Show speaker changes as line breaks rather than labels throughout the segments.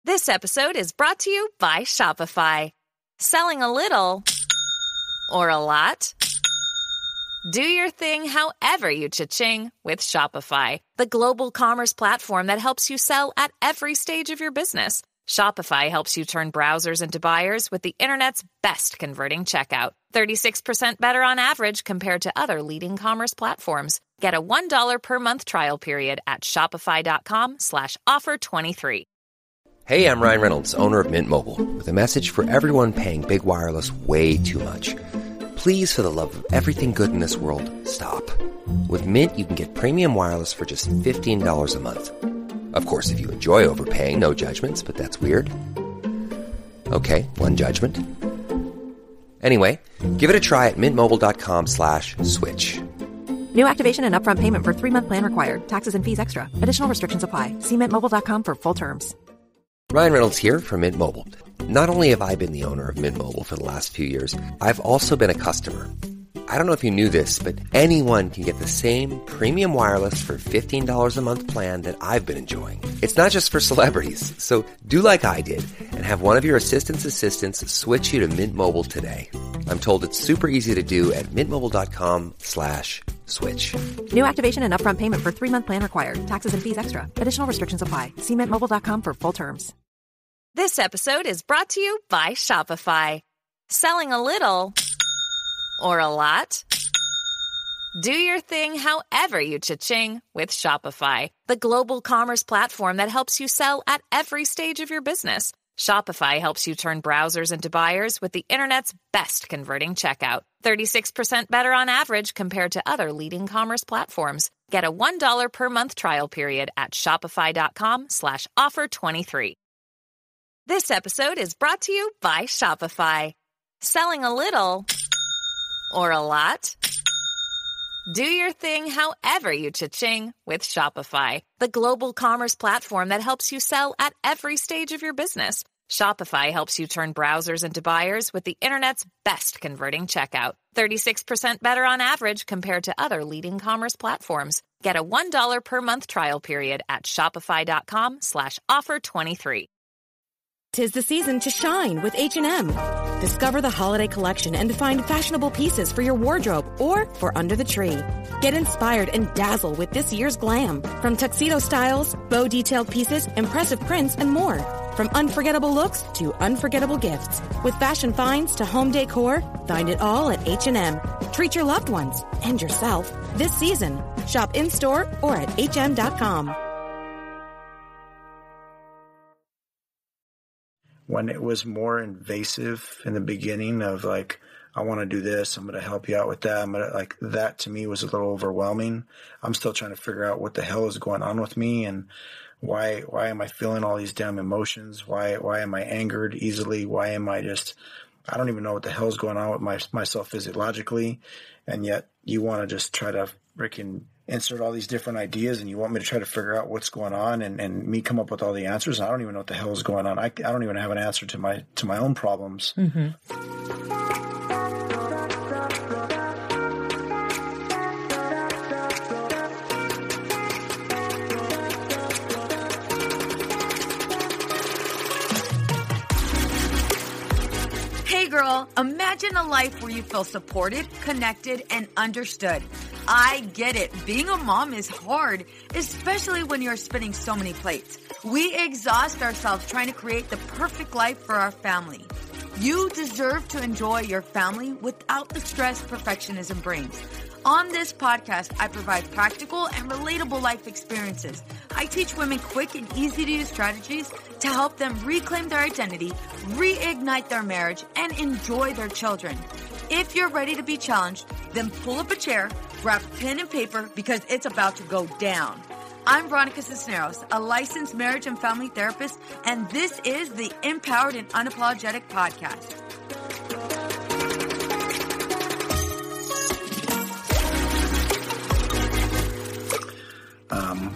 This episode is brought to you by Shopify. Selling a little or a lot? Do your thing however you cha-ching with Shopify, the global commerce platform that helps you sell at every stage of your business. Shopify helps you turn browsers into buyers with the internet's best converting checkout. 36% better on average compared to other leading commerce platforms. Get a $1 per month trial period at shopify.com/offer23.
Hey, I'm Ryan Reynolds, owner of Mint Mobile, with a message for everyone paying big wireless way too much. Please, for the love of everything good in this world, stop. With Mint, you can get premium wireless for just $15 a month. Of course, if you enjoy overpaying, no judgments, but that's weird. Okay, one judgment. Anyway, give it a try at mintmobile.com/switch.
New activation and upfront payment for 3-month plan required. Taxes and fees extra. Additional restrictions apply. See mintmobile.com for full terms.
Ryan Reynolds here from Mint Mobile. Not only have I been the owner of Mint Mobile for the last few years, I've also been a customer. I don't know if you knew this, but anyone can get the same premium wireless for $15 a month plan that I've been enjoying. It's not just for celebrities. So do like I did and have one of your assistants switch you to Mint Mobile today. I'm told it's super easy to do at mintmobile.com/switch.
New activation and upfront payment for 3-month plan required. Taxes and fees extra. Additional restrictions apply. See mintmobile.com for full terms.
This episode is brought to you by Shopify. Selling a little or a lot? Do your thing however you cha-ching with Shopify, the global commerce platform that helps you sell at every stage of your business. Shopify helps you turn browsers into buyers with the internet's best converting checkout. 36% better on average compared to other leading commerce platforms. Get a $1 per month trial period at shopify.com/offer23. This episode is brought to you by Shopify. Selling a little or a lot? Do your thing however you cha-ching with Shopify, the global commerce platform that helps you sell at every stage of your business. Shopify helps you turn browsers into buyers with the internet's best converting checkout. 36% better on average compared to other leading commerce platforms. Get a $1 per month trial period at shopify.com/offer23.
'Tis the season to shine with H&M. Discover the holiday collection and find fashionable pieces for your wardrobe or for under the tree. Get inspired and dazzle with this year's glam. From tuxedo styles, bow detailed pieces, impressive prints, and more. From unforgettable looks to unforgettable gifts. With fashion finds to home decor, find it all at H&M. Treat your loved ones and yourself this season. Shop in-store or at hm.com.
When it was more invasive in the beginning of like, I want to do this, I'm going to help you out with that. Like that to me was a little overwhelming. I'm still trying to figure out what the hell is going on with me and why am I feeling all these damn emotions? Why am I angered easily? Why am I I don't even know what the hell is going on with myself physiologically. And yet you want to just try to freaking insert all these different ideas and you want me to try to figure out what's going on and me come up with all the answers. And I don't even know what the hell is going on. I don't even have an answer to my own problems.
Mm-hmm.
Hey girl, imagine a life where you feel supported, connected, and understood. I get it. Being a mom is hard, especially when you're spinning so many plates. We exhaust ourselves trying to create the perfect life for our family. You deserve to enjoy your family without the stress perfectionism brings. On this podcast, I provide practical and relatable life experiences. I teach women quick and easy-to-use strategies to help them reclaim their identity, reignite their marriage, and enjoy their children. If you're ready to be challenged, then pull up a chair, grab pen and paper, because it's about to go down. I'm Veronica Cisneros, a licensed marriage and family therapist, and this is the Empowered and Unapologetic Podcast.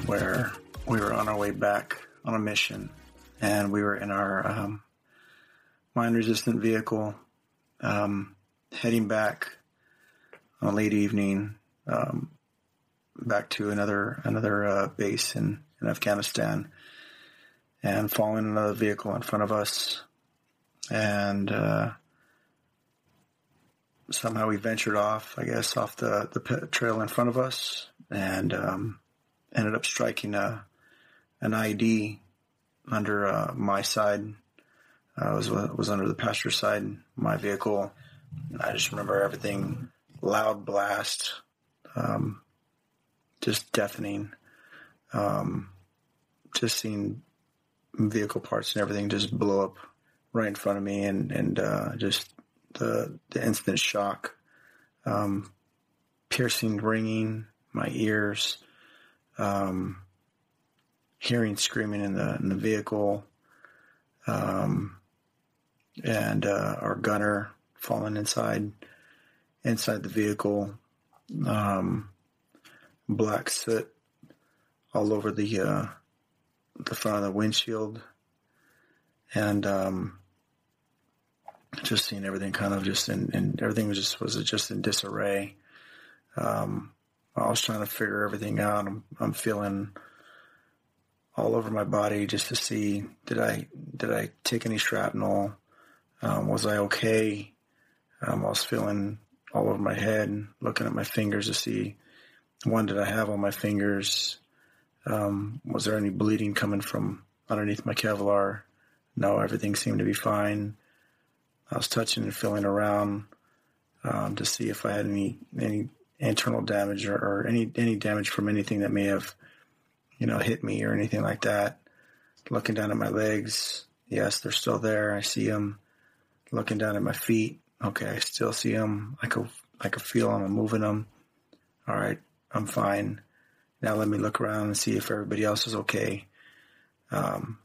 Where we were on our way back on a mission, and we were in our mine-resistant vehicle, heading back on a late evening, back to another base in Afghanistan. and falling into the vehicle in front of us. And somehow we ventured off, I guess, off the trail in front of us, and ended up striking an ID under my side. Was under the passenger side, my vehicle. And I just remember everything, loud blast, just deafening. Just seeing vehicle parts and everything just blow up right in front of me, and just the instant shock, piercing, ringing my ears, hearing screaming in the vehicle, and our gunner falling inside the vehicle, black soot all over the front of the windshield, and just seeing everything kind of just and everything was just in disarray. I was trying to figure everything out. I'm feeling all over my body just to see, did I take any shrapnel? Was I okay? I was feeling all over my head, looking at my fingers to see, did I have on my fingers? Was there any bleeding coming from underneath my Kevlar? No, everything seemed to be fine. I was touching and feeling around to see if I had any internal damage or any damage from anything that may have, hit me or anything like that. Looking down at my legs, yes, they're still there. I see them. Looking down at my feet, okay, I still see them. I could feel them. I'm moving them. All right, I'm fine. Now let me look around and see if everybody else is okay. And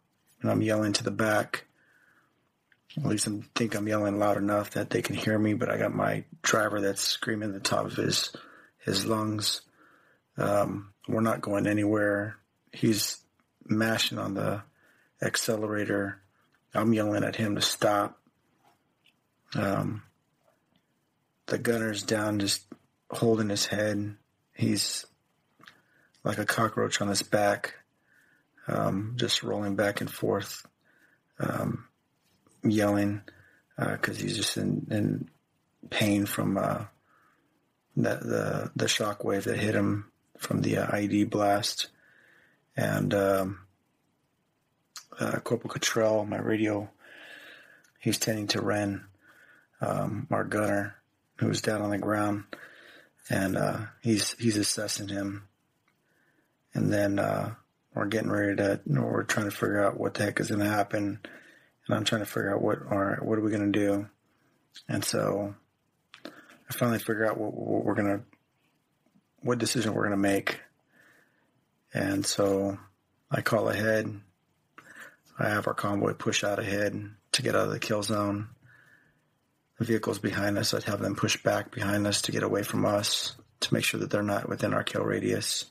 I'm yelling to the back. At least I think I'm yelling loud enough that they can hear me, but I got my driver that's screaming at the top of his lungs. We're not going anywhere. He's mashing on the accelerator. I'm yelling at him to stop. The gunner's down, just holding his head. He's like a cockroach on his back, just rolling back and forth, yelling, because he's just in pain from the shock wave that hit him from the ID blast. And Corporal Cottrell, my radio, he's tending to Ren, our gunner, who's down on the ground, and he's assessing him. And then we're getting ready we're trying to figure out what the heck is going to happen, and I'm trying to figure out what are we going to do. And so I finally figure out what decision we're going to make. And so I call ahead. I have our convoy push out ahead to get out of the kill zone. The vehicles behind us, I'd have them push back behind us to get away from us, to make sure that they're not within our kill radius.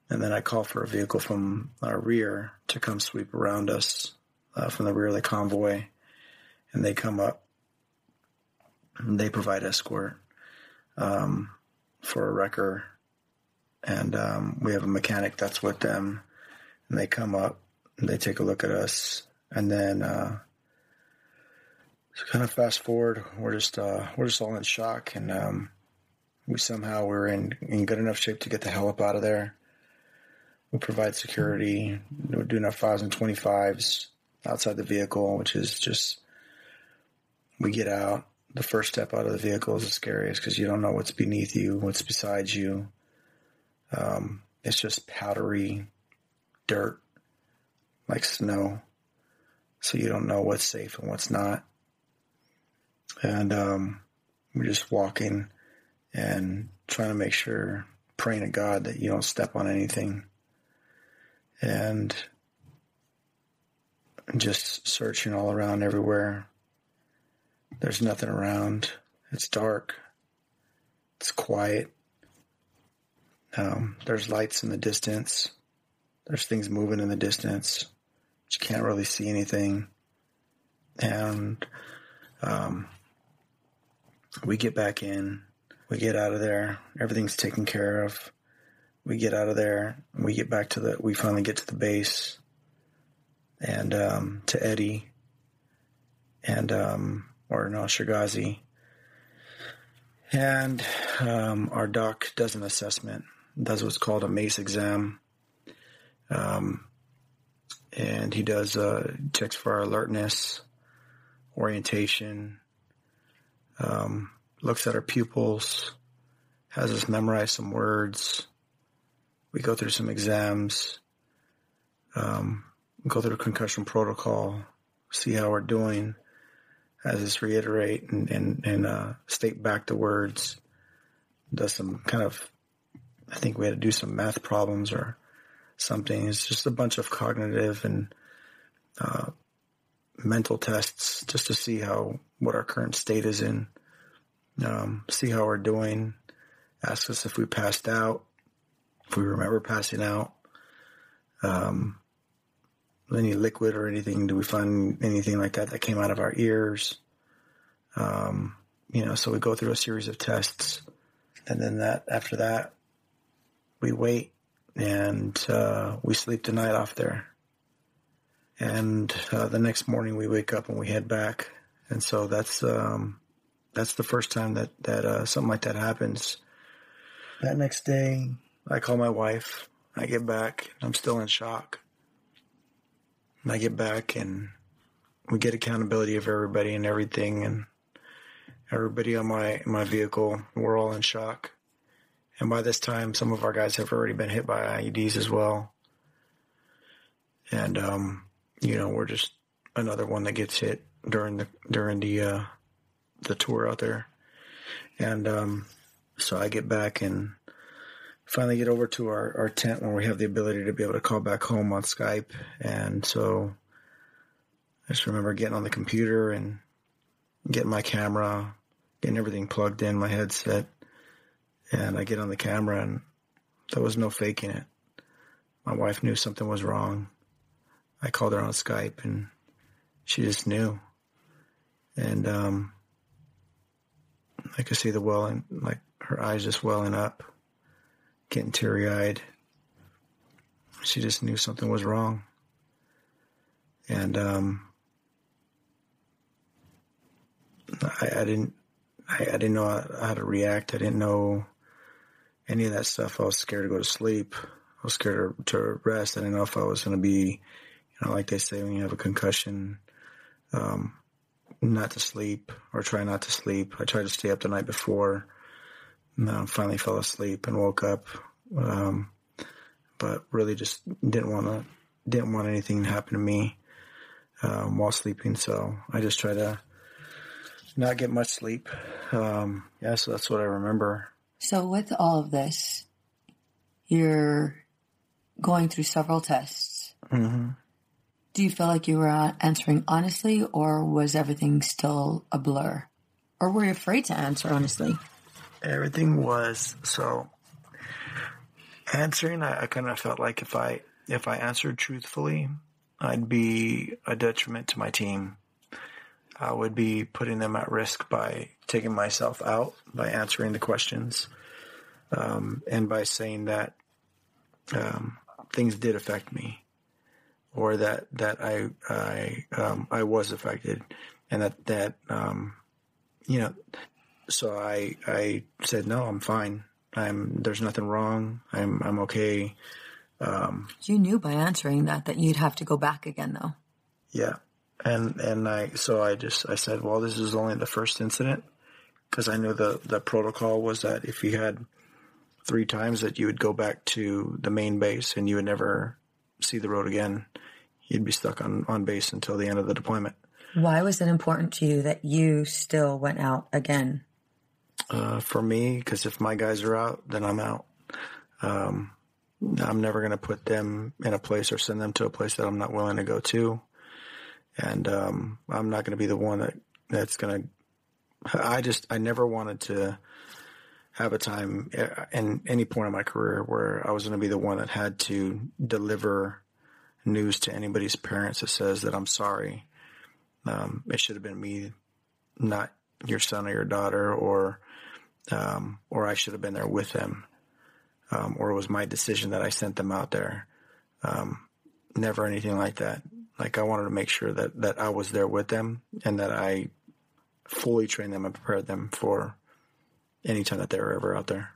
And then I call for a vehicle from our rear to come sweep around us from the rear of the convoy. And they come up and they provide escort for a wrecker. And we have a mechanic that's with them. And they come up and they take a look at us. And then so kind of fast forward, we're just all in shock. And we're in good enough shape to get the hell up out of there. We provide security. We're doing our 5s and 25s outside the vehicle, which is just, we get out. The first step out of the vehicle is the scariest because you don't know what's beneath you, what's beside you. It's just powdery dirt, like snow. So you don't know what's safe and what's not. And we're just walking and trying to make sure, praying to God that you don't step on anything. And just searching all around everywhere. There's nothing around. It's dark. It's quiet. There's lights in the distance. There's things moving in the distance. But you can't really see anything. And we get back in. We get out of there. Everything's taken care of. We get out of there. We get back we finally get to the base. and to Eddie and Shagazi. And our doc does an assessment, does what's called a MACE exam. And he does checks for our alertness, orientation, looks at our pupils, has us memorize some words. We go through some exams, go through concussion protocol, see how we're doing, has us reiterate and state back the words, does some kind of, I think we had to do some math problems or something. It's just a bunch of cognitive and mental tests just to see what our current state is in, see how we're doing, ask us if we passed out, if we remember passing out, any liquid or anything, do we find anything like that came out of our ears? So we go through a series of tests, and then after that, we wait and we sleep the night off there. And the next morning we wake up and we head back. And so that's the first time that something like that happens. That next day, I call my wife. I get back. I'm still in shock. And I get back and we get accountability of everybody and everything, and everybody on my vehicle. We're all in shock. And by this time, some of our guys have already been hit by IEDs as well. And, we're just another one that gets hit during the tour out there. And, so I get back and finally get over to our tent where we have the ability to be able to call back home on Skype. And so I just remember getting on the computer and getting my camera, getting everything plugged in, my headset. And I get on the camera and there was no faking it. My wife knew something was wrong. I called her on Skype and she just knew. And I could see the welling, like her eyes just welling up, getting teary-eyed. She just knew something was wrong. And I didn't know how to react. I didn't know any of that stuff. I was scared to go to sleep. I was scared to rest. I didn't know if I was going to be, like they say when you have a concussion, not to sleep or try not to sleep. I tried to stay up the night before. Finally fell asleep and woke up, but really just didn't want anything to happen to me while sleeping. So I just tried to not get much sleep. So that's what I remember.
So with all of this, you're going through several tests.
Mm-hmm.
Do you feel like you were answering honestly, or was everything still a blur? Or were you afraid to answer honestly?
Everything was. So answering, I kind of felt like if I answered truthfully, I'd be a detriment to my team. I would be putting them at risk by taking myself out, by answering the questions, and by saying that things did affect me, or that I was affected, and that So I said, no, I'm fine. There's nothing wrong. I'm okay.
You knew by answering that you'd have to go back again, though.
Yeah. And I said, well, this is only the first incident, because I knew the protocol was that if you had 3 times that you would go back to the main base and you would never see the road again. You'd be stuck on base until the end of the deployment. Why was it important to you that you still went out again? For me, because if my guys are out, then I'm out. I'm never going to put them in a place or send them to a place that I'm not willing to go to. And I'm not going to be the one that's going to... I never wanted to have a time in any point in my career where I was going to be the one that had to deliver news to anybody's parents that says that I'm sorry. It should have been me, not your son or your daughter, or I should have been there with them, or it was my decision that I sent them out there. Never anything like that. Like, I wanted to make sure that I was there with them and that I fully trained them and prepared them for any time that they were ever out there.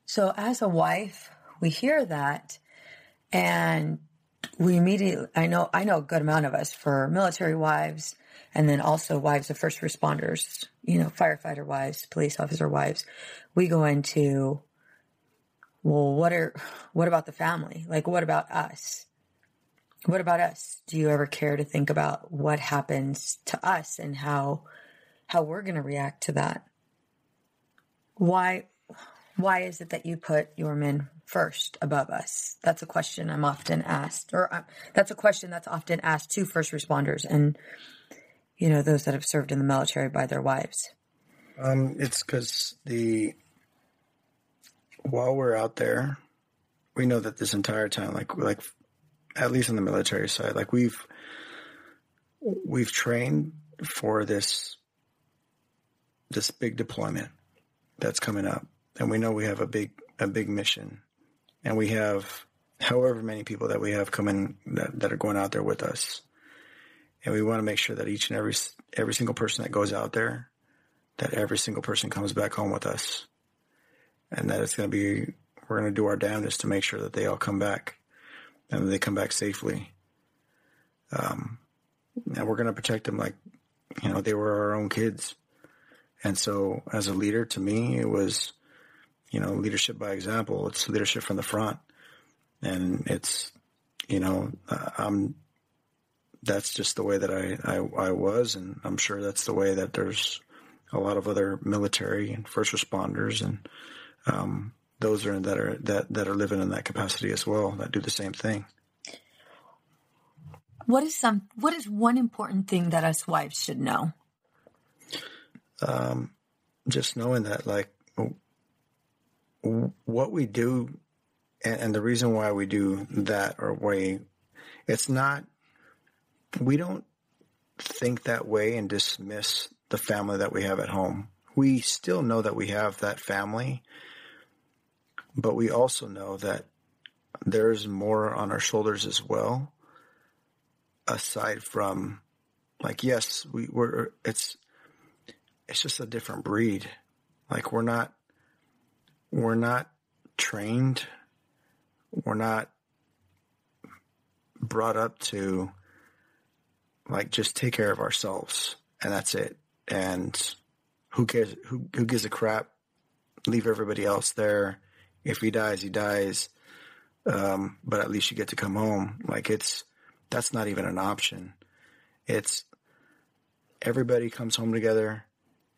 So as a wife, we hear that, and we immediately, I know a good amount of us, for military wives, and then also wives of first responders, firefighter wives, police officer wives, we go into, well, what about the family? Like, what about us? What about us? Do you ever care to think about what happens to us and how we're going to react to that? Why is it that you put your men first above us? That's a question I'm often asked, or that's a question that's often asked to first responders and, those that have served in the military by their wives.
It's because while we're out there, we know that this entire time, like at least on the military side, like we've trained for this big deployment that's coming up. And we know we have a big mission, and we have however many people that we have coming that are going out there with us. And we want to make sure that each and every single person that goes out there, that every single person comes back home with us, and that we're going to do our damnedest to make sure that they all come back and they come back safely. And we're going to protect them like, they were our own kids. And so as a leader, to me, it was, leadership by example. It's leadership from the front. And it's, that's just the way that I was. And I'm sure that's the way that there's a lot of other military and first responders and those that are living in that capacity as well, that do the same thing.
What is one important thing that us wives should know?
Just knowing that, like, what we do and the reason why we do that, or we don't think that way and dismiss the family that we have at home. We still know that we have that family, but we also know that there's more on our shoulders as well, aside from, like, yes, it's just a different breed. Like, we're not trained. We're not brought up to, like, just take care of ourselves and that's it. And who cares? Who gives a crap? Leave everybody else there. If he dies, he dies. But at least you get to come home. Like, that's not even an option. It's everybody comes home together.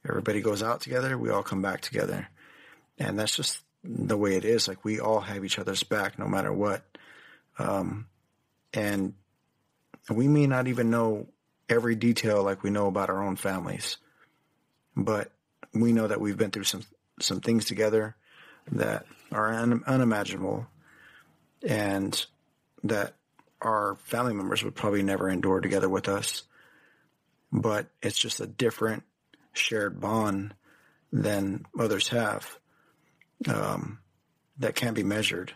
Everybody goes out together. We all come back together. And that's just the way it is. Like, we all have each other's back no matter what. And we may not even know every detail like we know about our own families, but we know that we've been through some things together that are unimaginable and that our family members would probably never endure together with us. But it's just a different shared bond than others have, that can't be measured.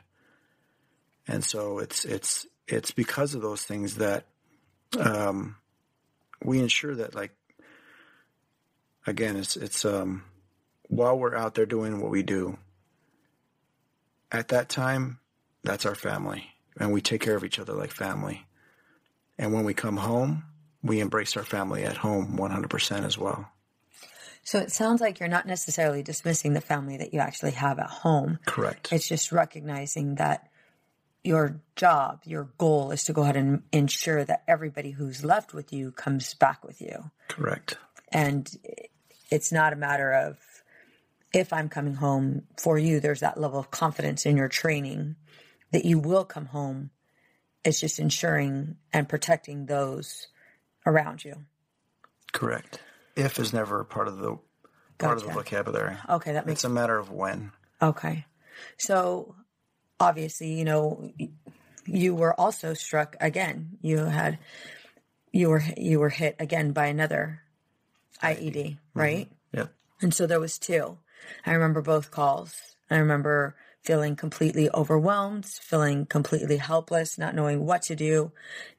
And so it's because of those things that we ensure that, like, again, it's while we're out there doing what we do, at that time, that's our family, and we take care of each other like family. And when we come home, we embrace our family at home 100% as well.
So it sounds like you're not necessarily dismissing the family that you actually have at home.
Correct.
It's just recognizing that your job, your goal is to go ahead and ensure that everybody who's left with you comes back with you.
Correct.
And it's not a matter of, if I'm coming home for you, there's that level of confidence in your training that you will come home. It's just ensuring and protecting those around you.
Correct. If is never part of the vocabulary.
Okay, that makes
It's a matter of when.
Okay. So obviously, you were also struck again. You were hit again by another IED, right?
Mm-hmm. Yep.
And so there was two. I remember both calls. I remember feeling completely overwhelmed, feeling completely helpless, not knowing what to do,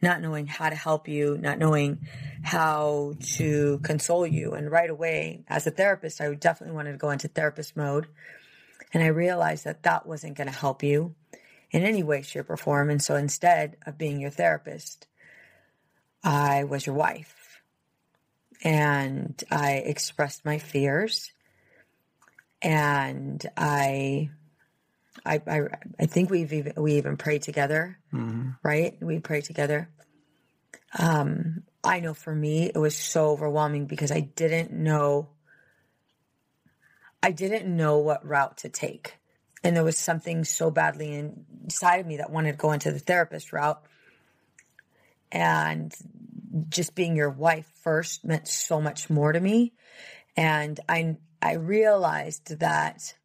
not knowing how to help you, not knowing how to console you. And right away, as a therapist, I definitely wanted to go into therapist mode. And I realized that that wasn't going to help you in any way, shape, or form. And so instead of being your therapist, I was your wife. And I expressed my fears. And I think we even prayed together, right? We prayed together. I know for me, it was so overwhelming because I didn't know what route to take. And there was something so badly inside of me that wanted to go into the therapist route. And just being your wife first meant so much more to me. And I realized that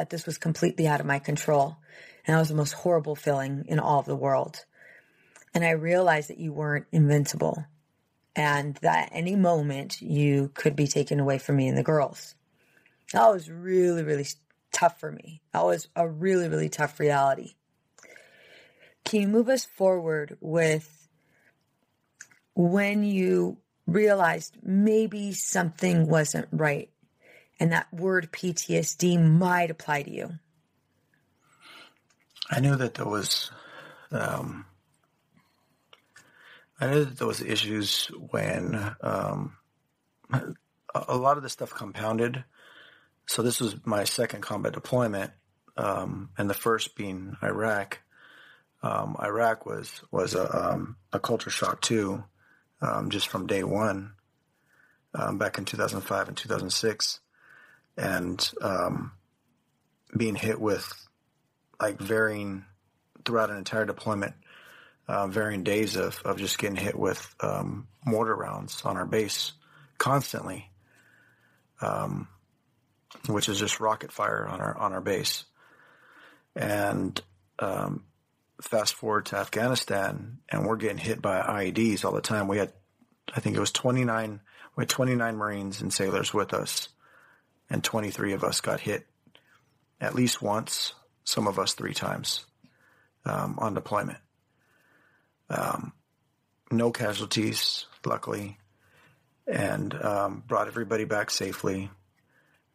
this was completely out of my control. And that was the most horrible feeling in all of the world. And I realized that you weren't invincible and that any moment you could be taken away from me and the girls. That was really, really tough for me. That was a really, really tough reality. Can you move us forward with when you realized maybe something wasn't right and that word PTSD might apply to you?
I knew that there was, issues when a lot of this stuff compounded. So this was my second combat deployment, and the first being Iraq. Iraq was a culture shock too, just from day one, back in 2005 and 2006, and being hit with like varying throughout an entire deployment, varying days of just getting hit with mortar rounds on our base constantly, which is just rocket fire on our base. And fast forward to Afghanistan, and we're getting hit by IEDs all the time. We had, I think it was 29 Marines and sailors with us, and 23 of us got hit at least once, some of us 3 times on deployment. No casualties, luckily, and brought everybody back safely.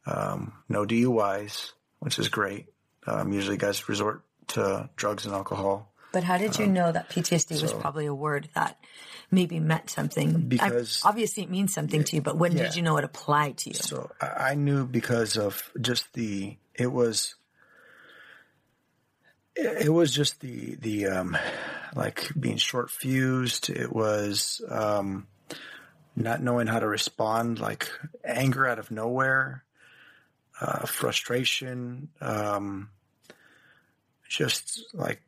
No DUIs, which is great. Usually guys resort to drugs and alcohol.
But how did you know that PTSD was probably a word that maybe meant something?
Because
obviously it means something to you, but when did you know it applied to you?
So I knew because of just it was just the like being short fused. It was not knowing how to respond, like anger out of nowhere, frustration, just like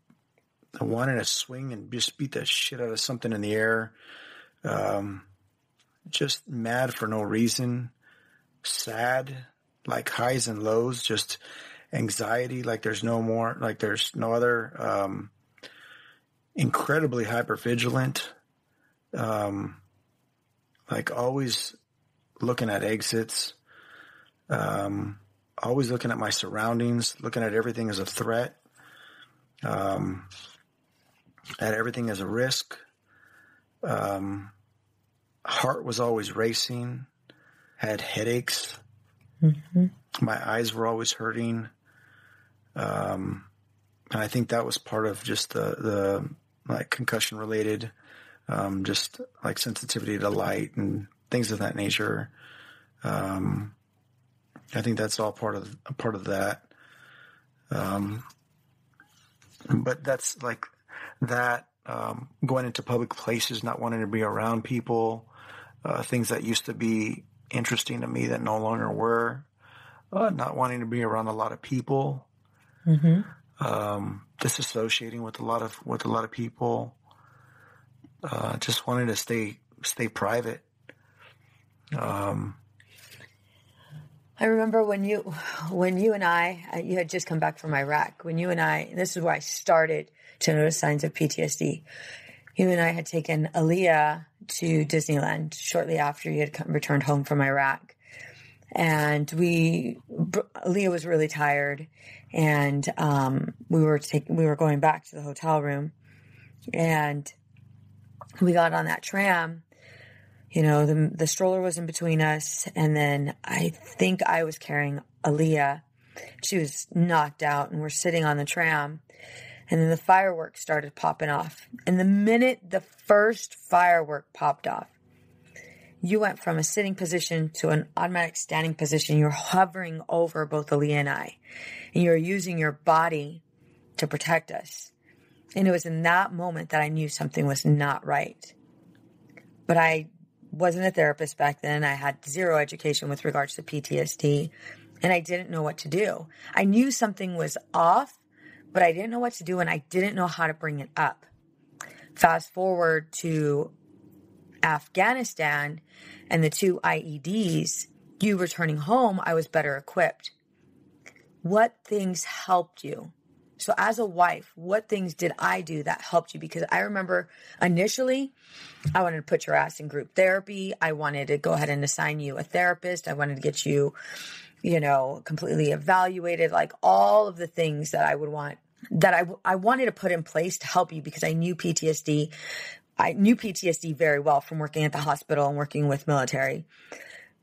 wanting to swing and just beat the shit out of something in the air. Just mad for no reason, sad, like highs and lows, just anxiety, like there's no other, incredibly hypervigilant, like always looking at exits, always looking at my surroundings, looking at everything as a threat, at everything as a risk. Heart was always racing, had headaches. Mm-hmm. My eyes were always hurting. And I think that was part of just the like concussion related, just like sensitivity to light and things of that nature. I think that's all part of that. But that's like that, going into public places, not wanting to be around people, things that used to be interesting to me that no longer were, not wanting to be around a lot of people, mm-hmm. Disassociating with a lot of people, just wanting to stay private.
I remember when you and I, you had just come back from Iraq, when you and I, and this is where I started to notice signs of PTSD. You and I had taken Aaliyah to Disneyland shortly after you had returned home from Iraq. And Leah was really tired, and we were going back to the hotel room, and we got on that tram. You know, the stroller was in between us, and then I think I was carrying Aaliyah. She was knocked out, and we're sitting on the tram, and then the fireworks started popping off. And the minute the first firework popped off, you went from a sitting position to an automatic standing position. You're hovering over both Aaliyah and I, and you're using your body to protect us. And it was in that moment that I knew something was not right. But I wasn't a therapist back then. I had zero education with regards to PTSD, and I didn't know what to do. I knew something was off, but I didn't know what to do, and I didn't know how to bring it up. Fast forward to Afghanistan and the 2 IEDs, you returning home, I was better equipped. What things helped you? So as a wife, what things did I do that helped you? Because I remember initially, I wanted to put your ass in group therapy. I wanted to go ahead and assign you a therapist. I wanted to get you, completely evaluated, like all of the things that I would want, that I wanted to put in place to help you, because I knew PTSD. I knew PTSD very well from working at the hospital and working with military.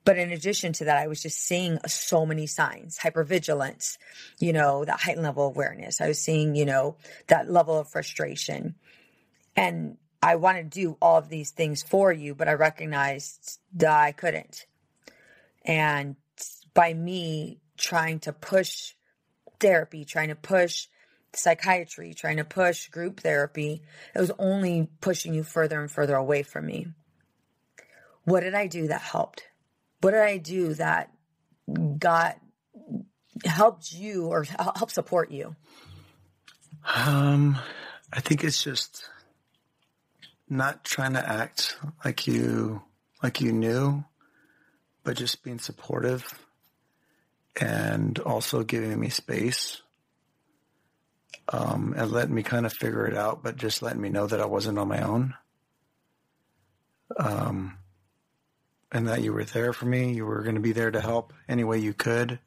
But in addition to that, I was just seeing so many signs, hypervigilance, that heightened level of awareness. I was seeing, that level of frustration. And I wanted to do all of these things for you, but I recognized that I couldn't. And by me trying to push therapy, trying to push psychiatry, trying to push group therapy, it was only pushing you further and further away from me. What did I do that helped? What did I do that helped you or helped support you?
I think it's just not trying to act like you knew, but just being supportive and also giving me space. And letting me kind of figure it out, but just letting me know that I wasn't on my own. And that you were there for me. You were going to be there to help any way you could.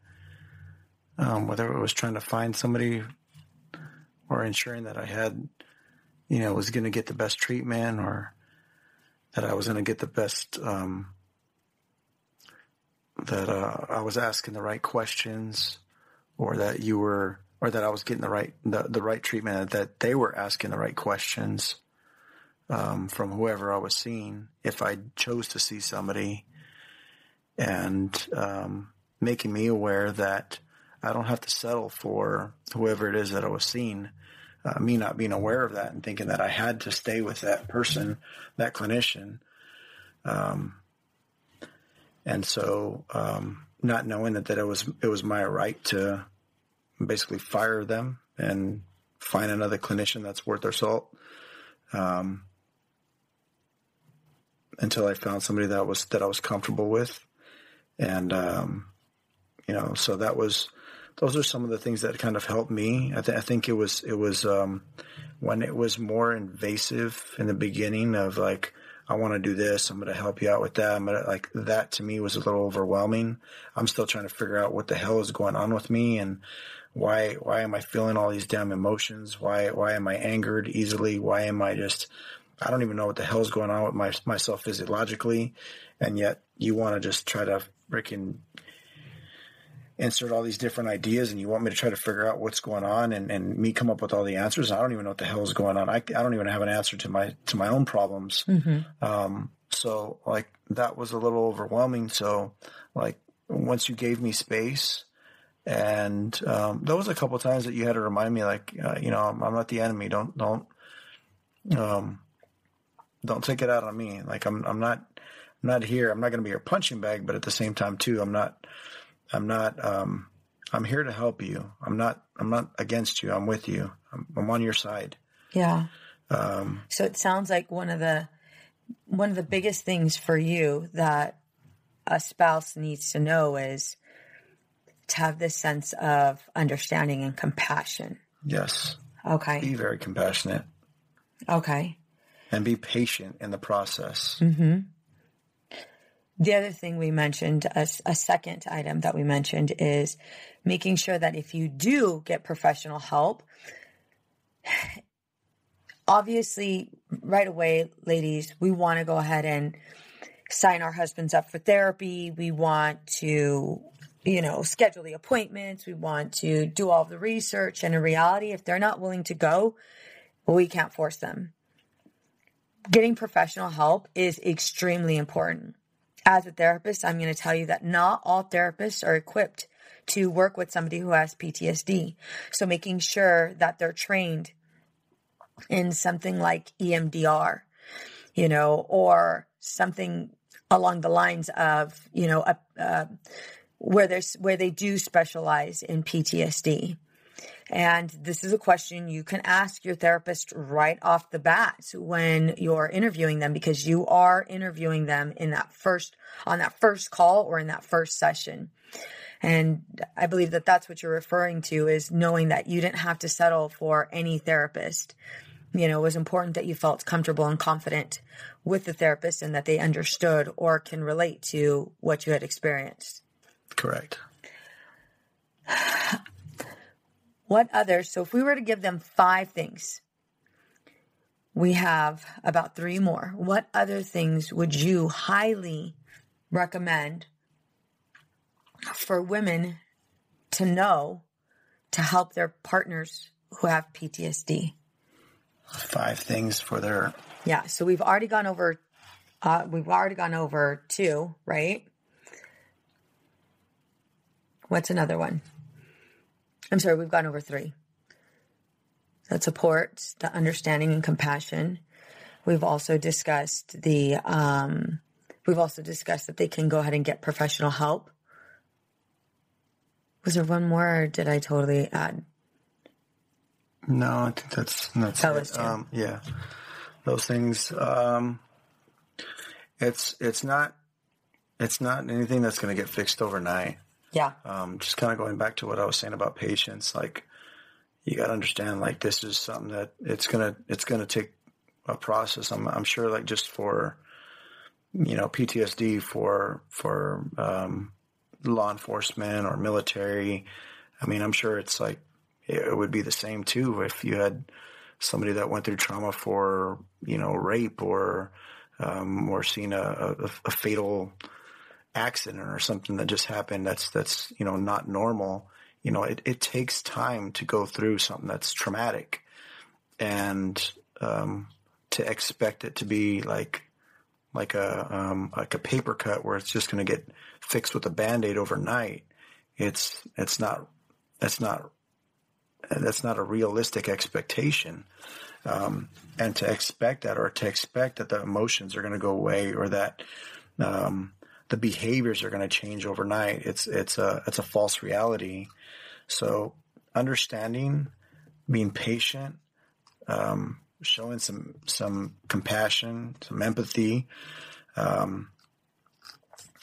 Whether it was trying to find somebody or ensuring that I had, was going to get the best treatment, or that I was going to get the best, that I was asking the right questions, or that I was getting the right treatment, that they were asking the right questions from whoever I was seeing, if I chose to see somebody, and making me aware that I don't have to settle for whoever it is that I was seeing. Me not being aware of that and thinking that I had to stay with that person, that clinician. And so not knowing that it was my right to basically fire them and find another clinician that's worth their salt, until I found somebody that I was comfortable with. And, so those are some of the things that kind of helped me. I think it was when it was more invasive in the beginning of like, I want to do this, I'm going to help you out with that. That to me was a little overwhelming. I'm still trying to figure out what the hell is going on with me, and why am I feeling all these damn emotions? Why am I angered easily? Why am I I don't even know what the hell is going on with myself physiologically. And yet you want to just try to freaking insert all these different ideas, and you want me to try to figure out what's going on and me come up with all the answers. I don't even know what the hell is going on. I don't even have an answer to my own problems. Mm-hmm. So that was a little overwhelming. So once you gave me space, and there was a couple of times that you had to remind me, I'm not the enemy. Don't take it out on me. I'm not here. I'm not going to be your punching bag, but at the same time too, I'm here to help you. I'm not against you. I'm with you. I'm on your side.
Yeah. So it sounds like one of the biggest things for you that a spouse needs to know is to have this sense of understanding and compassion.
Yes.
Okay.
Be very compassionate.
Okay.
And be patient in the process.
Mm-hmm. The other thing we mentioned, a second item that we mentioned, is making sure that if you do get professional help, obviously right away, ladies, we want to go ahead and sign our husbands up for therapy. We want to, schedule the appointments. We want to do all the research. And in reality, if they're not willing to go, we can't force them. Getting professional help is extremely important. As a therapist, I'm going to tell you that not all therapists are equipped to work with somebody who has PTSD. So making sure that they're trained in something like EMDR, or something along the lines of, where they do specialize in PTSD. And this is a question you can ask your therapist right off the bat when you're interviewing them, because you are interviewing them on that first call or in that first session. And I believe that that's what you're referring to, is knowing that you didn't have to settle for any therapist. It was important that you felt comfortable and confident with the therapist and that they understood or can relate to what you had experienced.
Correct.
What others? So if we were to give them 5 things, we have about 3 more. What other things would you highly recommend for women to know to help their partners who have PTSD?
5 things for their...
Yeah. So we've already gone over 2, right? What's another one? I'm sorry, we've gone over 3. That supports the understanding and compassion. We've also discussed that they can go ahead and get professional help. Was there one more, or did I totally add?
No, I think that's
that
it. Yeah, those things. It's not anything that's going to get fixed overnight.
Yeah.
Just kind of going back to what I was saying about patience, like, you got to understand, like, this is something that it's gonna take a process. I'm sure, like, just for, PTSD for law enforcement or military. I mean, I'm sure it's like, it would be the same too if you had somebody that went through trauma for, rape or seen a fatal accident or something that just happened that's not normal. It takes time to go through something that's traumatic, and to expect it to be like a paper cut where it's just going to get fixed with a Band-Aid overnight. That's not a realistic expectation. And to expect that, or to expect that the emotions are going to go away, or that the behaviors are going to change overnight, it's a false reality. So understanding, being patient, showing some compassion, some empathy,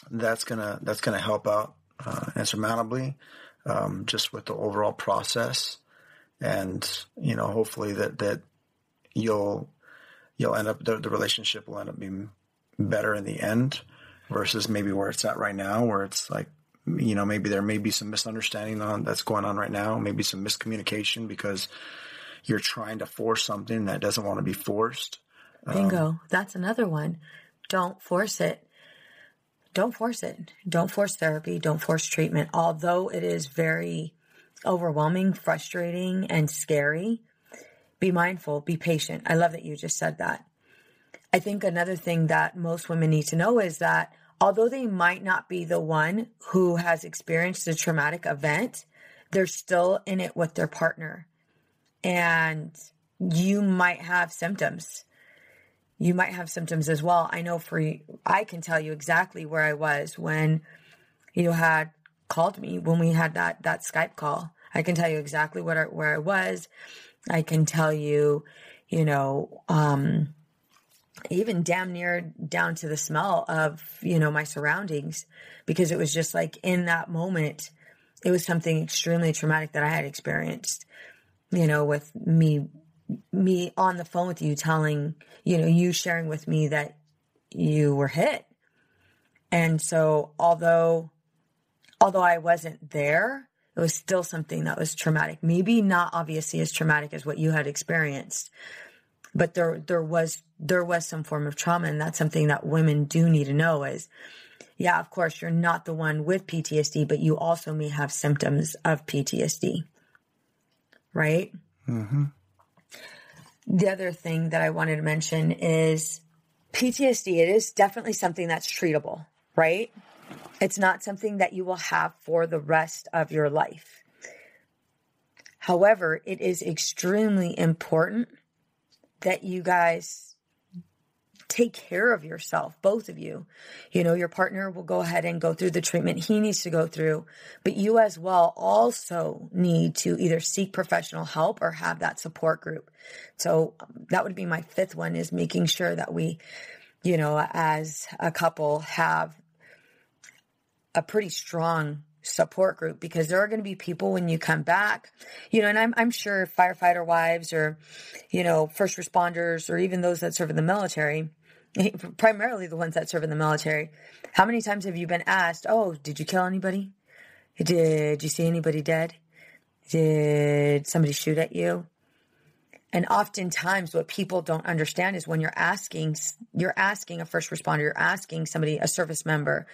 that's gonna help out insurmountably, just with the overall process. And hopefully that you'll end up, the relationship will end up being better in the end, versus maybe where it's at right now, where it's like, maybe there may be some misunderstanding that's going on right now, maybe some miscommunication because you're trying to force something that doesn't want to be forced.
Bingo. That's another one. Don't force it. Don't force it. Don't force therapy. Don't force treatment. Although it is very overwhelming, frustrating, and scary, be mindful, be patient. I love that you just said that. I think another thing that most women need to know is that although they might not be the one who has experienced a traumatic event, they're still in it with their partner. And you might have symptoms. You might have symptoms as well. I know I can tell you exactly where I was when you had called me, when we had that Skype call. I can tell you exactly where I was. I can tell you, even damn near down to the smell of, my surroundings, because it was just like in that moment, it was something extremely traumatic that I had experienced, with me on the phone with you telling, you sharing with me that you were hit, And so although I wasn't there, it was still something that was traumatic. Maybe not obviously as traumatic as what you had experienced, but there was some form of trauma. And that's something that women do need to know is, yeah, of course, you're not the one with PTSD, but you also may have symptoms of PTSD, right?
Mm-hmm.
The other thing that I wanted to mention is PTSD. It is definitely something that's treatable, right? It's not something that you will have for the rest of your life. However, it is extremely important that you guys take care of yourself, both of you. You know, your partner will go ahead and go through the treatment he needs to go through, but you as well also need to either seek professional help or have that support group. So that would be my fifth one, is making sure that we, you know, as a couple have a pretty strong support group, because there are going to be people when you come back, you know, and I'm sure firefighter wives or, you know, first responders or even those that serve in the military, primarily the ones that serve in the military. How many times have you been asked, oh, did you kill anybody? Did you see anybody dead? Did somebody shoot at you? And oftentimes what people don't understand is when you're asking a first responder, you're asking somebody, a service member,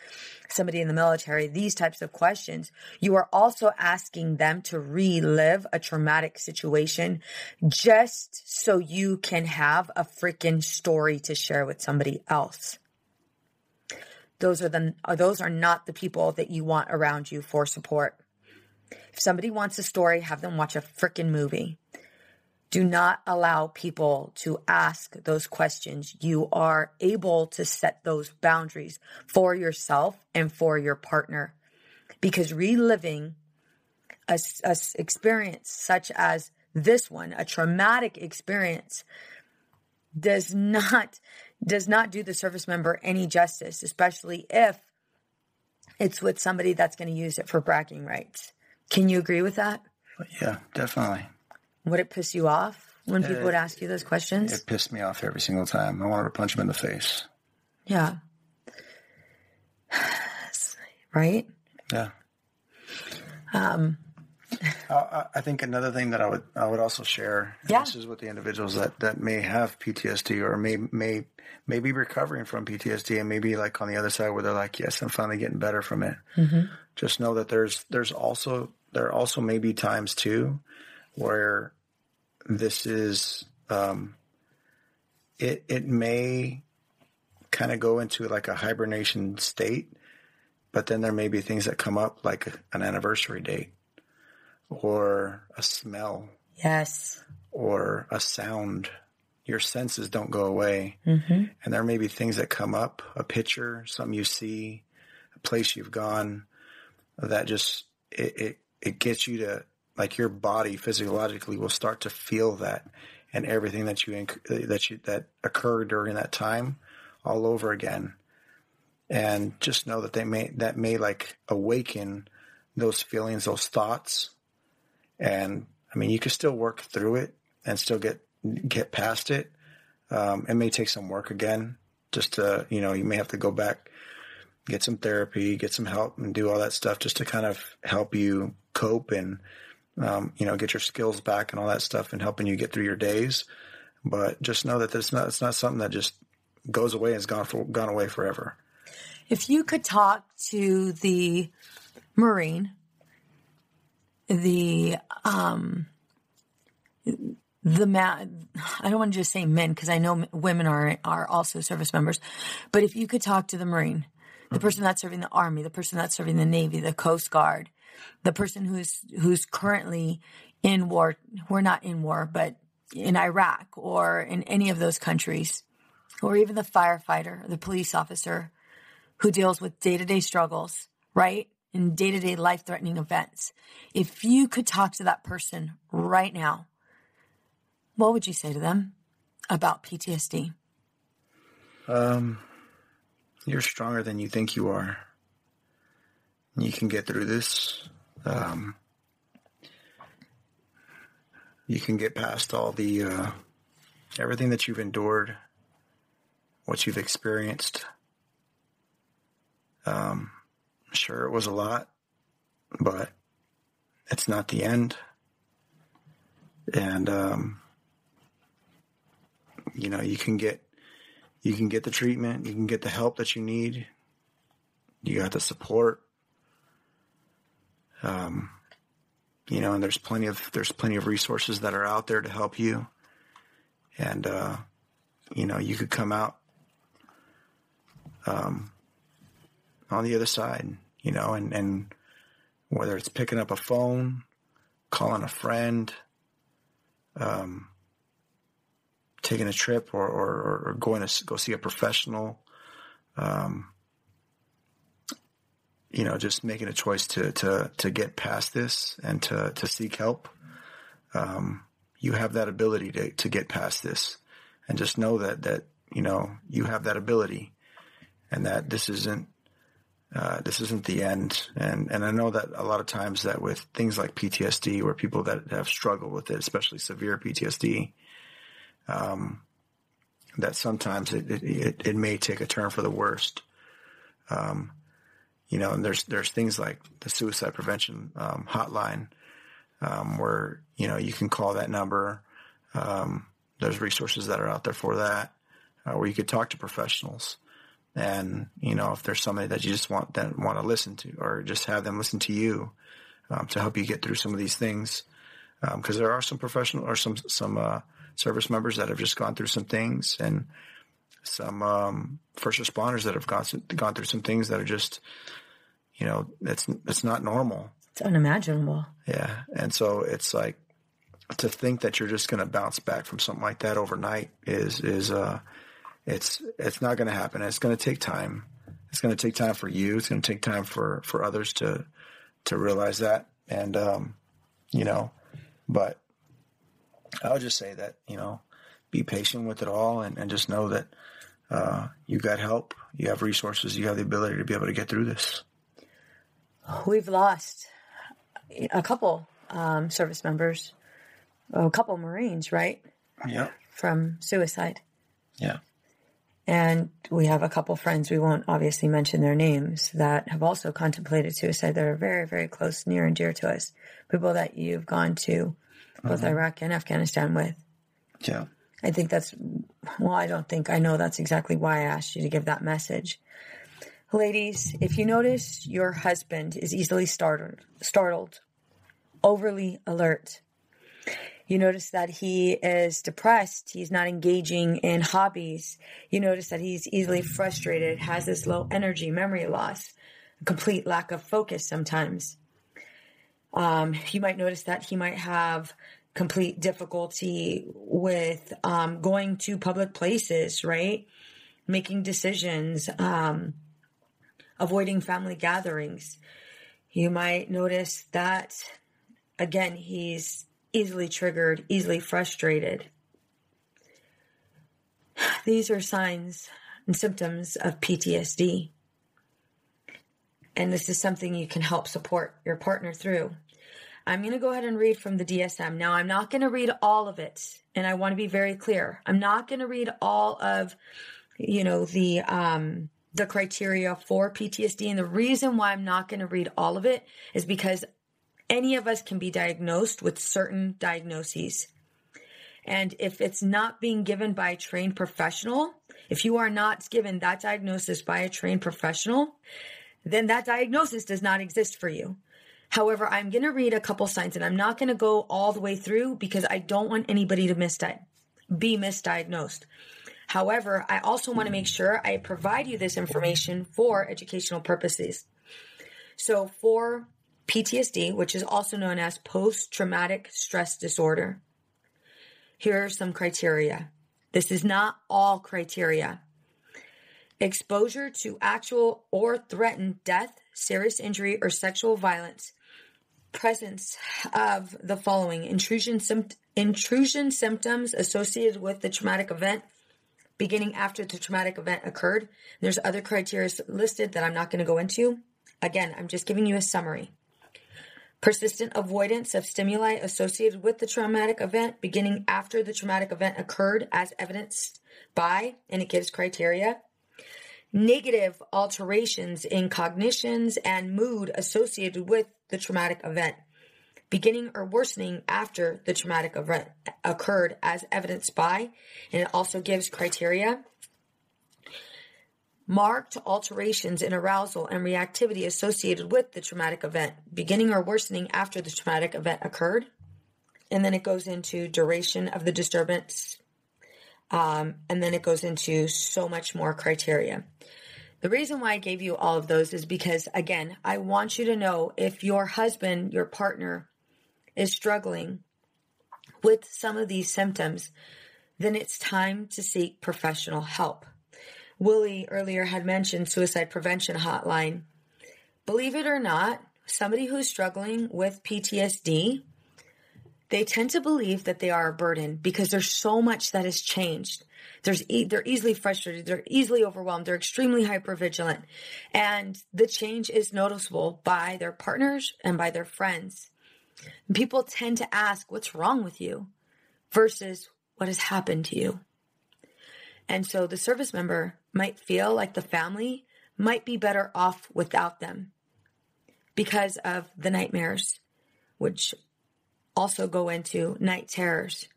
somebody in the military, these types of questions, you are also asking them to relive a traumatic situation just so you can have a freaking story to share with somebody else. Those are not the people that you want around you for support. If somebody wants a story, have them watch a freaking movie. Do not allow people to ask those questions. You are able to set those boundaries for yourself and for your partner, because reliving a experience such as this one, a traumatic experience, does not do the service member any justice, especially if it's with somebody that's going to use it for bragging rights. Can you agree with that?
Yeah, definitely.
Would it piss you off when people would ask you those questions?
It pissed me off every single time. I wanted to punch him in the face.
Yeah. Right?
Yeah. I think another thing that I would also share, this is with the individuals that may have PTSD or may be recovering from PTSD, and maybe like on the other side where they're like, yes, I'm finally getting better from it. Mm-hmm. Just know that there also may be times too where this is, it may kind of go into like a hibernation state, but then there may be things that come up like an anniversary date or a smell.
Yes.
Or a sound. Your senses don't go away.
Mm-hmm.
And there may be things that come up, a picture, something you see, a place you've gone, that just, it gets you to, like, your body physiologically will start to feel that, and everything that occurred during that time all over again. And just know that that may like awaken those feelings, those thoughts. And I mean, you can still work through it and still get past it. It may take some work again, just to, you may have to go back, get some therapy, get some help, and do all that stuff just to kind of help you cope and, get your skills back and all that stuff, and helping you get through your days. But just know that it's not something that just goes away and is gone away forever.
If you could talk to the Marine, the man, I don't want to just say men, because I know women are also service members, but if you could talk to the Marine, the person that's serving the Army, the person that's serving the Navy, the Coast Guard, the person who's currently in war, we're not in war, but in Iraq or in any of those countries, or even the firefighter, the police officer who deals with day-to-day struggles, right? And day-to-day life-threatening events. If you could talk to that person right now, what would you say to them about PTSD?
You're stronger than you think you are. You can get through this. You can get past all the everything that you've endured, what you've experienced. Sure, it was a lot, but it's not the end. And, you can get the treatment, you can get the help that you need. You got the support. And there's plenty of resources that are out there to help you. And, you could come out, on the other side, and whether it's picking up a phone, calling a friend, taking a trip or going to go see a professional, just making a choice to get past this and to seek help. You have that ability to get past this, and just know that you have that ability, and that this isn't the end. And I know that a lot of times that with things like PTSD, or people that have struggled with it, especially severe PTSD, that sometimes it may take a turn for the worst. And there's things like the suicide prevention hotline, where you can call that number. There's resources that are out there for that, where you could talk to professionals. And if there's somebody that you just want to listen to, or just have them listen to you, to help you get through some of these things, because there are some professional or some service members that have just gone through some things, and some first responders that have gone through some things that are just, it's not normal.
It's unimaginable.
Yeah. And so it's like, to think that you're just going to bounce back from something like that overnight is it's not going to happen. It's going to take time. It's going to take time for you. It's going to take time for others to realize that. And, but I would just say that, be patient with it all, and just know that, you got help, you have resources, you have the ability to be able to get through this.
We've lost a couple service members, a couple Marines, right?
Yeah.
From suicide.
Yeah.
And we have a couple friends, we won't obviously mention their names, that have also contemplated suicide, that are very, very close, near and dear to us. People that you've gone to both Iraq and Afghanistan with.
Yeah.
I think I know that's exactly why I asked you to give that message. Ladies, if you notice your husband is easily startled, overly alert, you notice that he is depressed, he's not engaging in hobbies, you notice that he's easily frustrated, has this low energy, memory loss, a complete lack of focus sometimes. You might notice that he might have complete difficulty with going to public places, right? Making decisions, avoiding family gatherings. You might notice that, again, he's easily triggered, easily frustrated. These are signs and symptoms of PTSD. And this is something you can help support your partner through. I'm going to go ahead and read from the DSM. Now, I'm not going to read all of it, and I want to be very clear. I'm not going to read all of, the criteria for PTSD. And the reason why I'm not going to read all of it is because any of us can be diagnosed with certain diagnoses. And if it's not being given by a trained professional, if you are not given that diagnosis by a trained professional, then that diagnosis does not exist for you. However, I'm going to read a couple signs, and I'm not going to go all the way through because I don't want anybody to be misdiagnosed. However, I also want to make sure I provide you this information for educational purposes. So for PTSD, which is also known as post-traumatic stress disorder, here are some criteria. This is not all criteria. Exposure to actual or threatened death, serious injury, or sexual violence. Presence of the following: intrusion symptoms associated with the traumatic event beginning after the traumatic event occurred. There's other criteria listed that I'm not going to go into. Again, I'm just giving you a summary. Persistent avoidance of stimuli associated with the traumatic event beginning after the traumatic event occurred, as evidenced by, and it gives criteria, negative alterations in cognitions and mood associated with the traumatic event, beginning or worsening after the traumatic event occurred as evidenced by, and it also gives criteria, marked alterations in arousal and reactivity associated with the traumatic event, beginning or worsening after the traumatic event occurred. And then it goes into duration of the disturbance. And then it goes into so much more criteria. The reason why I gave you all of those is because, again, I want you to know if your husband, your partner, is struggling with some of these symptoms, then it's time to seek professional help. Willie earlier had mentioned suicide prevention hotline. Believe it or not, somebody who's struggling with PTSD, they tend to believe that they are a burden because there's so much that has changed. They're easily frustrated. They're easily overwhelmed. They're extremely hypervigilant. And the change is noticeable by their partners and by their friends. And people tend to ask, what's wrong with you? Versus what has happened to you? And so the service member might feel like the family might be better off without them because of the nightmares, which also go into night terrors.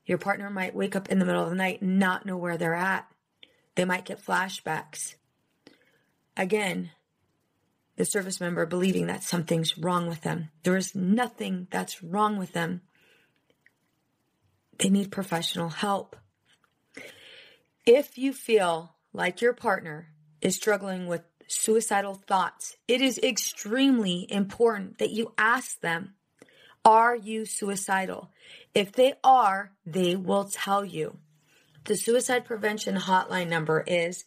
Your partner might wake up in the middle of the night and not know where they're at. They might get flashbacks. Again, the service member believing that something's wrong with them. There is nothing that's wrong with them. They need professional help. If you feel like your partner is struggling with suicidal thoughts, it is extremely important that you ask them, are you suicidal? If they are, they will tell you. The suicide prevention hotline number is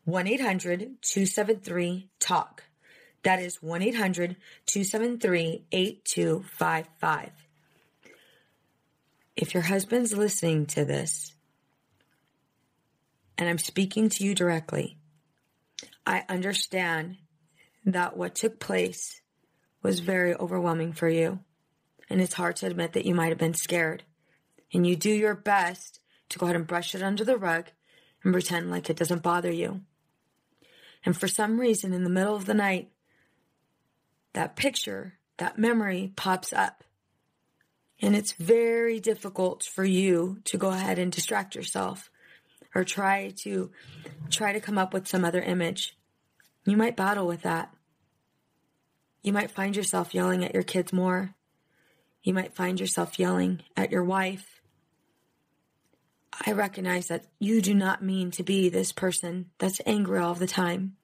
1-800-273-TALK. That is 1-800-273-8255. If your husband's listening to this, and I'm speaking to you directly, I understand that what took place was very overwhelming for you. And it's hard to admit that you might have been scared. And you do your best to go ahead and brush it under the rug and pretend like it doesn't bother you. And for some reason, in the middle of the night, that picture, that memory pops up. And it's very difficult for you to go ahead and distract yourself or try to come up with some other image. You might battle with that. You might find yourself yelling at your kids more. You might find yourself yelling at your wife. I recognize that you do not mean to be this person that's angry all the time.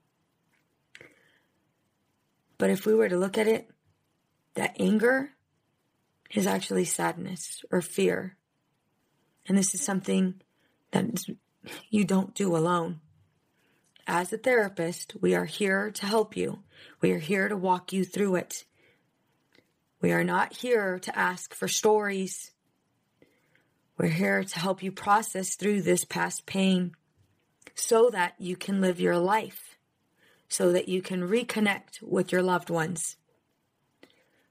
But if we were to look at it, that anger is actually sadness or fear. And this is something that you don't do alone. As a therapist, we are here to help you. We are here to walk you through it. We are not here to ask for stories. We're here to help you process through this past pain so that you can live your life, so that you can reconnect with your loved ones.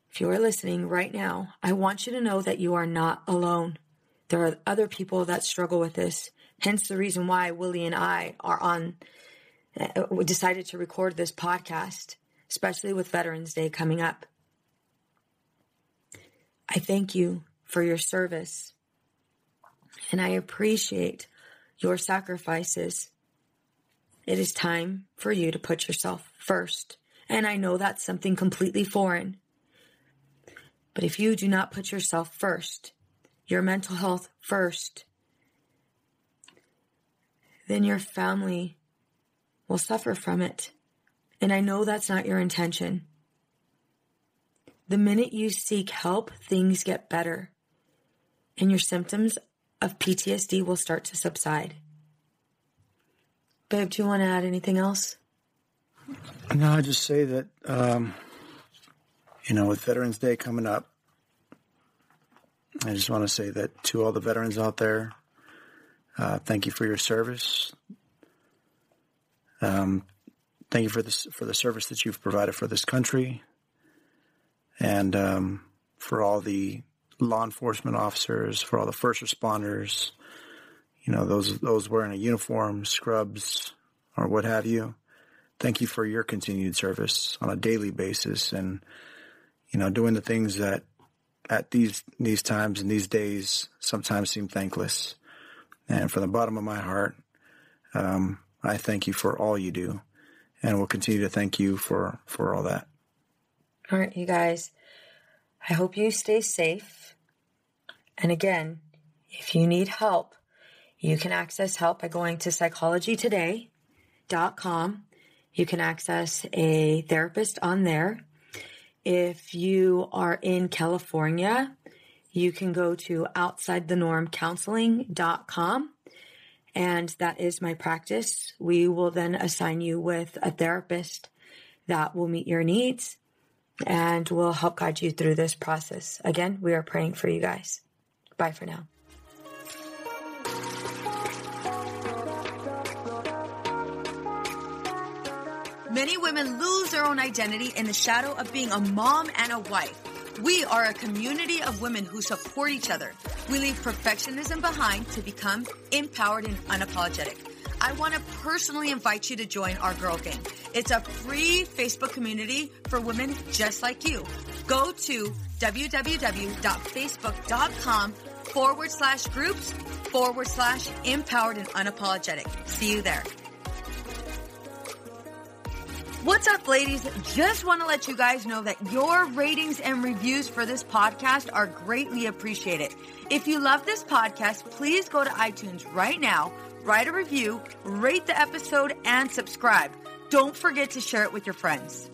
If you are listening right now, I want you to know that you are not alone. There are other people that struggle with this. Hence the reason why Willie and I we decided to record this podcast, especially with Veterans Day coming up. I thank you for your service, and I appreciate your sacrifices. It is time for you to put yourself first, and I know that's something completely foreign. But if you do not put yourself first, your mental health first, then your family will suffer from it. And I know that's not your intention. The minute you seek help, things get better. And your symptoms of PTSD will start to subside. Babe, do you want to add anything else?
No, I just say that, with Veterans Day coming up, I just want to say that to all the veterans out there, thank you for your service. Thank you for the service that you've provided for this country, and for all the law enforcement officers, for all the first responders, those wearing a uniform, scrubs, or what have you. Thank you for your continued service on a daily basis, and, doing the things that at these times and these days sometimes seem thankless. And from the bottom of my heart, I thank you for all you do, and will continue to thank you for all that.
All right, you guys, I hope you stay safe. And again, if you need help, you can access help by going to psychologytoday.com. You can access a therapist on there. If you are in California, you can go to outsidethenormcounseling.com, and that is my practice. We will then assign you with a therapist that will meet your needs and will help guide you through this process. Again, we are praying for you guys. Bye for now.
Many women lose their own identity in the shadow of being a mom and a wife. We are a community of women who support each other. We leave perfectionism behind to become empowered and unapologetic. I want to personally invite you to join our Girl Gang. It's a free Facebook community for women just like you. Go to www.facebook.com/groups/empowered and unapologetic. See you there. What's up, ladies? Just want to let you guys know that your ratings and reviews for this podcast are greatly appreciated. If you love this podcast, please go to iTunes right now, write a review, rate the episode, and subscribe. Don't forget to share it with your friends.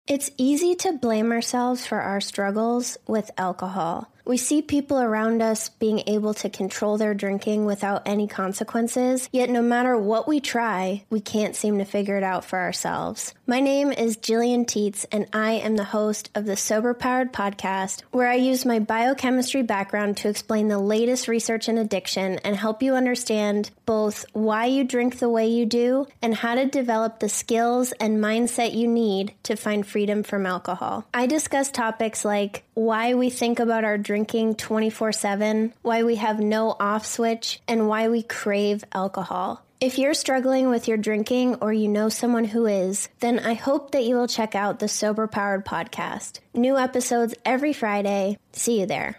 It's easy to blame ourselves for our struggles with alcohol. We see people around us being able to control their drinking without any consequences, yet no matter what we try, we can't seem to figure it out for ourselves. My name is Jillian Teets, and I am the host of the Sober Powered podcast, where I use my biochemistry background to explain the latest research in addiction and help you understand both why you drink the way you do and how to develop the skills and mindset you need to find freedom from alcohol. I discuss topics like why we think about our drinking 24/7, why we have no off switch, and why we crave alcohol. If you're struggling with your drinking or you know someone who is, then I hope that you will check out the Sober Powered podcast. New episodes every Friday. See you there.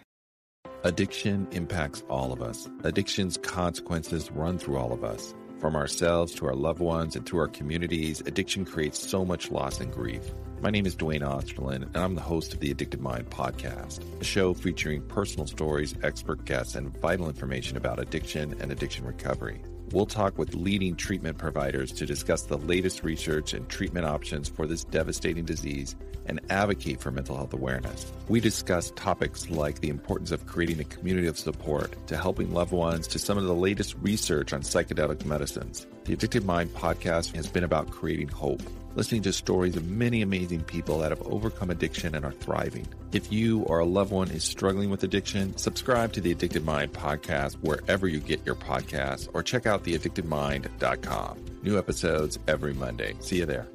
Addiction impacts all of us. Addiction's consequences run through all of us. From ourselves to our loved ones and through our communities, addiction creates so much loss and grief. My name is Dwayne Osterlin, and I'm the host of the Addicted Mind podcast, a show featuring personal stories, expert guests, and vital information about addiction and addiction recovery. We'll talk with leading treatment providers to discuss the latest research and treatment options for this devastating disease and advocate for mental health awareness. We discuss topics like the importance of creating a community of support to helping loved ones to some of the latest research on psychedelic medicines. The Addicted Mind podcast has been about creating hope, listening to stories of many amazing people that have overcome addiction and are thriving. If you or a loved one is struggling with addiction, subscribe to the Addicted Mind podcast wherever you get your podcasts, or check out theaddictedmind.com. New episodes every Monday. See you there.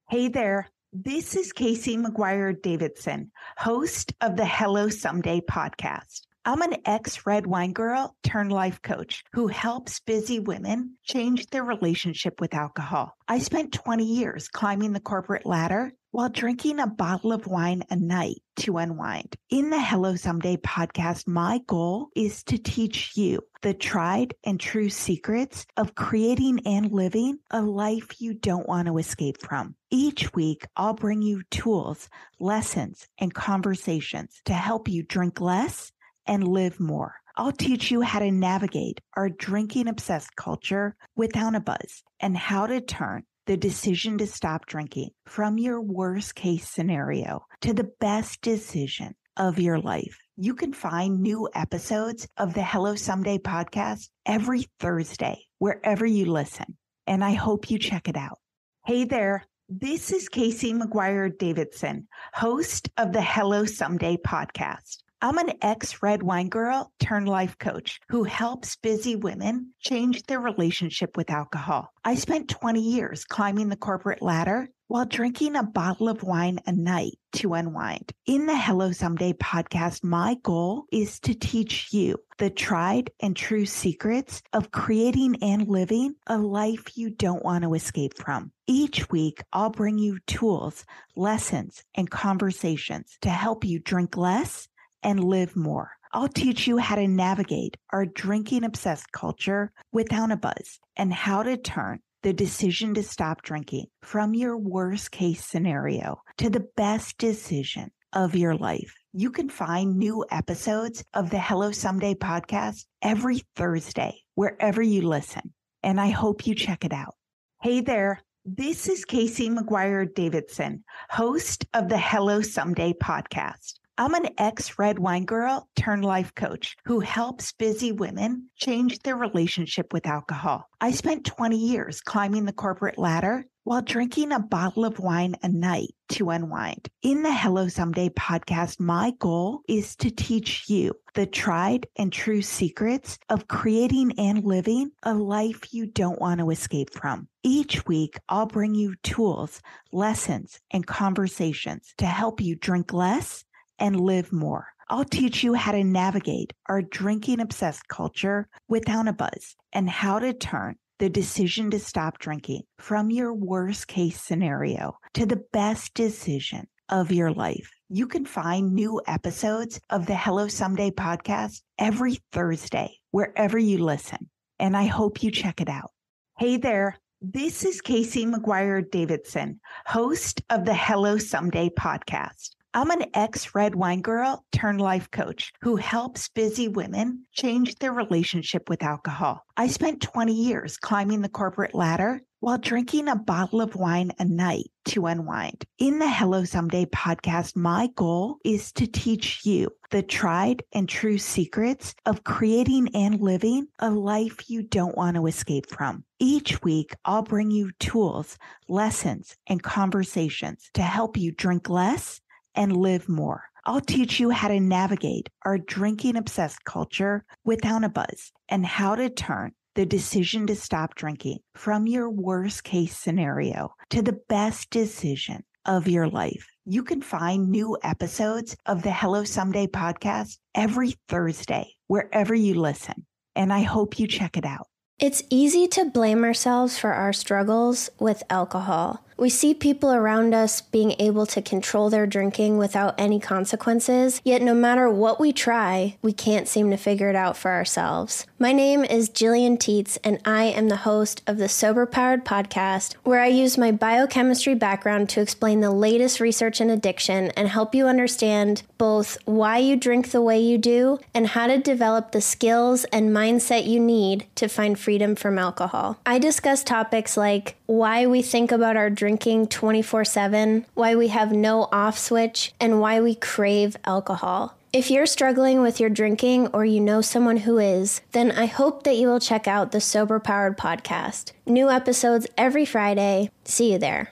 Hey there. This is Casey McGuire Davidson, host of the Hello Someday podcast. I'm an ex-red wine girl turned life coach who helps busy women change their relationship with alcohol. I spent 20 years climbing the corporate ladder while drinking a bottle of wine a night to unwind. In the Hello Someday podcast, my goal is to teach you the tried and true secrets of creating and living a life you don't want to escape from. Each week, I'll bring you tools, lessons, and conversations to help you drink less and live more. I'll teach you how to navigate our drinking-obsessed culture without a buzz, and how to turn the decision to stop drinking from your worst-case scenario to the best decision of your life. You can find new episodes of the Hello Someday podcast every Thursday, wherever you listen, and I hope you check it out. Hey there. This is Casey McGuire Davidson, host of the Hello Someday podcast. I'm an ex-red wine girl turned life coach who helps busy women change their relationship with alcohol. I spent 20 years climbing the corporate ladder while drinking a bottle of wine a night to unwind. In the Hello Someday podcast, my goal is to teach you the tried and true secrets of creating and living a life you don't want to escape from. Each week, I'll bring you tools, lessons, and conversations to help you drink less and live more. I'll teach you how to navigate our drinking-obsessed culture without a buzz and how to turn the decision to stop drinking from your worst case scenario to the best decision of your life. You can find new episodes of the Hello Someday podcast every Thursday, wherever you listen. And I hope you check it out. Hey there, this is Casey McGuire Davidson, host of the Hello Someday podcast. I'm an ex-red wine girl turned life coach who helps busy women change their relationship with alcohol. I spent 20 years climbing the corporate ladder while drinking a bottle of wine a night to unwind. In the Hello Someday podcast, my goal is to teach you the tried and true secrets of creating and living a life you don't want to escape from. Each week, I'll bring you tools, lessons, and conversations to help you drink less and live more. I'll teach you how to navigate our drinking-obsessed culture without a buzz and how to turn the decision to stop drinking from your worst case scenario to the best decision of your life. You can find new episodes of the Hello Someday podcast every Thursday, wherever you listen. And I hope you check it out. Hey there, this is Casey McGuire Davidson, host of the Hello Someday podcast. I'm an ex-red wine girl turned life coach who helps busy women change their relationship with alcohol. I spent 20 years climbing the corporate ladder while drinking a bottle of wine a night to unwind. In the Hello Someday podcast, my goal is to teach you the tried and true secrets of creating and living a life you don't want to escape from. Each week, I'll bring you tools, lessons, and conversations to help you drink less and live more. I'll teach you how to navigate our drinking-obsessed culture without a buzz and how to turn the decision to stop drinking from your worst case scenario to the best decision of your life. You can find new episodes of the Hello Someday podcast every Thursday, wherever you listen. And I hope you check it out.
It's easy to blame ourselves for our struggles with alcohol. We see people around us being able to control their drinking without any consequences, yet no matter what we try, we can't seem to figure it out for ourselves. My name is Jillian Teets, and I am the host of the Sober Powered podcast, where I use my biochemistry background to explain the latest research in addiction and help you understand both why you drink the way you do and how to develop the skills and mindset you need to find freedom from alcohol. I discuss topics like why we think about our drinking 24/7, why we have no off switch, and why we crave alcohol. If you're struggling with your drinking or you know someone who is, then I hope that you will check out the Sober Powered podcast. New episodes every Friday. See you there.